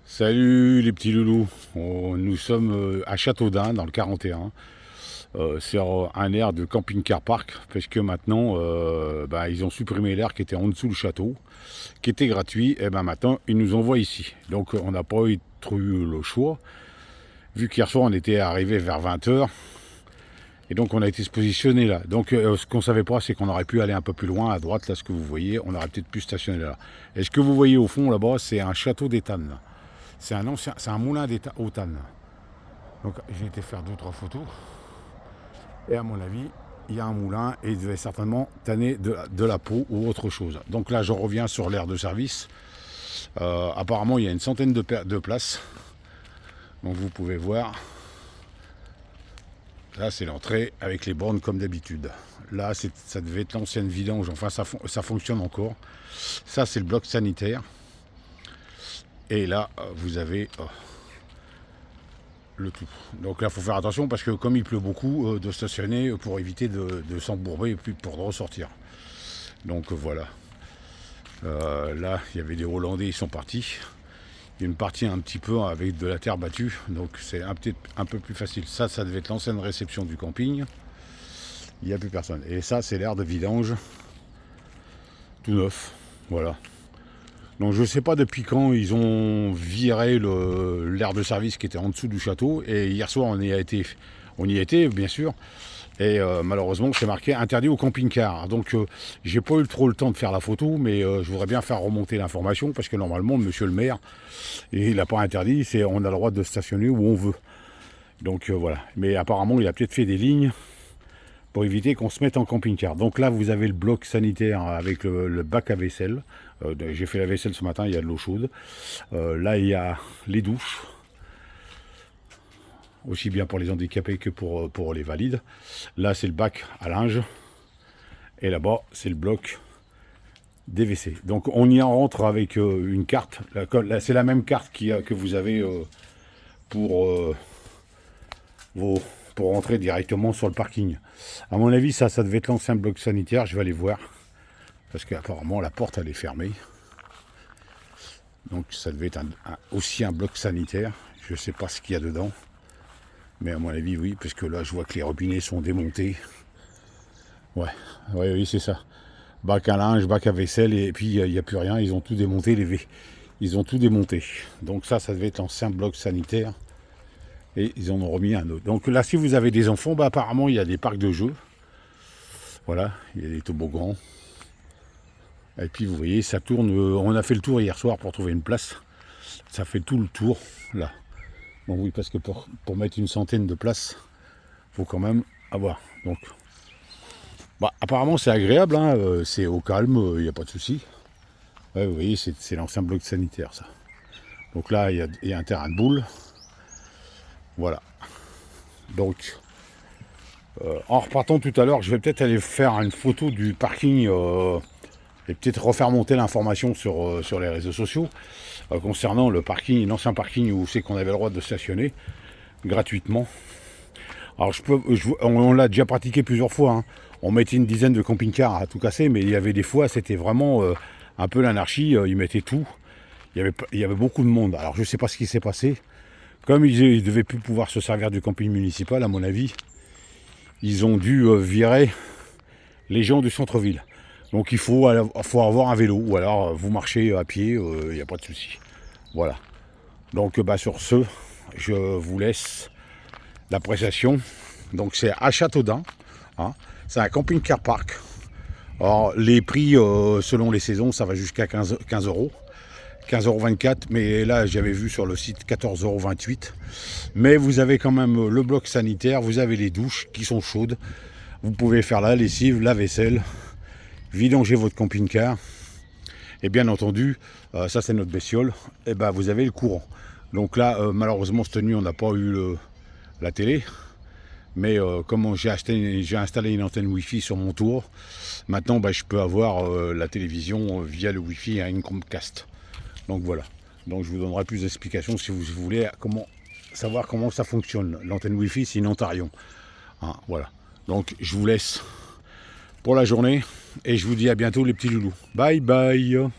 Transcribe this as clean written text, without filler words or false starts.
Salut les petits loulous. Nous sommes à Châteaudun dans le 41. C'est un air de camping-car park parce que maintenant ils ont supprimé l'air qui était en dessous du château, qui était gratuit. Et ben maintenant ils nous envoient ici. Donc on n'a pas eu trop eu le choix. Vu qu'hier soir on était arrivé vers 20 h. Et donc on a été se positionner là. Donc ce qu'on savait pas, c'est qu'on aurait pu aller un peu plus loin à droite, là ce que vous voyez, on aurait peut-être pu stationner là. Et ce que vous voyez au fond là-bas, c'est un château d'éthane, là. C'est un moulin au tanne. Donc j'ai été faire 2 3 photos. Et à mon avis, il y a un moulin et il devait certainement tanner de la peau ou autre chose. Donc là, je reviens sur l'aire de service. Apparemment, il y a une centaine de places. Donc vous pouvez voir. Là, c'est l'entrée avec les bornes comme d'habitude. Là, ça devait être l'ancienne vidange. Enfin, ça fonctionne encore. Ça, c'est le bloc sanitaire. Et là, vous avez le tout. Donc là, il faut faire attention parce que comme il pleut beaucoup, de stationner pour éviter de s'embourber et puis pour ressortir. Donc voilà. Là, il y avait des Hollandais, ils sont partis. Il y a une partie un petit peu avec de la terre battue, donc c'est peut-être un peu plus facile. Ça devait être l'ancienne réception du camping. Il n'y a plus personne. Et ça, c'est l'air de vidange, tout neuf. Voilà. Donc je ne sais pas depuis quand ils ont viré l'aire de service qui était en dessous du château. Et hier soir, on y a été bien sûr. Et malheureusement, c'est marqué interdit au camping-car. Donc j'ai pas eu trop le temps de faire la photo, mais je voudrais bien faire remonter l'information parce que normalement, monsieur le maire, il n'a pas interdit, on a le droit de stationner où on veut. Donc voilà. Mais apparemment, il a peut-être fait des lignes pour éviter qu'on se mette en camping-car. Donc là, vous avez le bloc sanitaire avec le bac à vaisselle. J'ai fait la vaisselle ce matin, il y a de l'eau chaude. Là, il y a les douches, aussi bien pour les handicapés que pour les valides. Là, c'est le bac à linge. Et là-bas, c'est le bloc des WC. Donc, on y rentre avec une carte. Là, c'est la même carte que vous avez pour pour rentrer directement sur le parking. À mon avis, ça devait être l'ancien bloc sanitaire. Je vais aller voir. Parce qu'apparemment, la porte, elle est fermée. Donc, ça devait être aussi un bloc sanitaire. Je ne sais pas ce qu'il y a dedans. Mais à mon avis, oui. Parce que là, je vois que les robinets sont démontés. Ouais, oui, c'est ça. Bac à linge, bac à vaisselle. Et puis, il n'y a plus rien. Ils ont tout démonté. Ils ont tout démonté. Donc, ça devait être l'ancien bloc sanitaire. Et ils en ont remis un autre. Donc là, si vous avez des enfants, apparemment, il y a des parcs de jeux. Voilà, il y a des toboggans. Et puis, vous voyez, ça tourne. On a fait le tour hier soir pour trouver une place. Ça fait tout le tour, là. Bon, oui, parce que pour mettre une centaine de places, il faut quand même avoir. Donc, apparemment, c'est agréable. Hein, c'est au calme, il n'y a pas de souci. Ouais, vous voyez, c'est l'ancien bloc sanitaire, ça. Donc là, il y a un terrain de boules. Voilà. Donc, en repartant tout à l'heure, je vais peut-être aller faire une photo du parking et peut-être refaire monter l'information sur les réseaux sociaux concernant le parking, l'ancien parking où c'est qu'on avait le droit de stationner gratuitement. Alors on l'a déjà pratiqué plusieurs fois. Hein. On mettait une dizaine de camping-cars à tout casser, mais il y avait des fois, c'était vraiment un peu l'anarchie. Ils mettaient tout. Il y avait beaucoup de monde. Alors je ne sais pas ce qui s'est passé. Comme ils ne devaient plus pouvoir se servir du camping municipal, à mon avis, ils ont dû virer les gens du centre-ville. Donc il faut avoir un vélo, ou alors vous marchez à pied, il n'y a pas de souci. Voilà. Donc sur ce, je vous laisse l'appréciation. Donc c'est à Châteaudun. Hein. C'est un camping-car park. Alors les prix, selon les saisons, ça va jusqu'à 15 euros. 15,24 €, mais là j'avais vu sur le site 14,28 €. Mais vous avez quand même le bloc sanitaire, vous avez les douches qui sont chaudes. Vous pouvez faire la lessive, la vaisselle, vidanger votre camping-car. Et bien entendu, ça c'est notre bestiole, et vous avez le courant. Donc là, malheureusement cette nuit on n'a pas eu la télé. Mais comme j'ai installé une antenne Wi-Fi sur mon tour, maintenant je peux avoir la télévision via le Wi-Fi à une Chromecast. Donc voilà. Donc je vous donnerai plus d'explications si vous voulez savoir comment ça fonctionne. L'antenne Wi-Fi, c'est une Ontarion. Hein, voilà. Donc je vous laisse pour la journée et je vous dis à bientôt les petits loulous. Bye bye.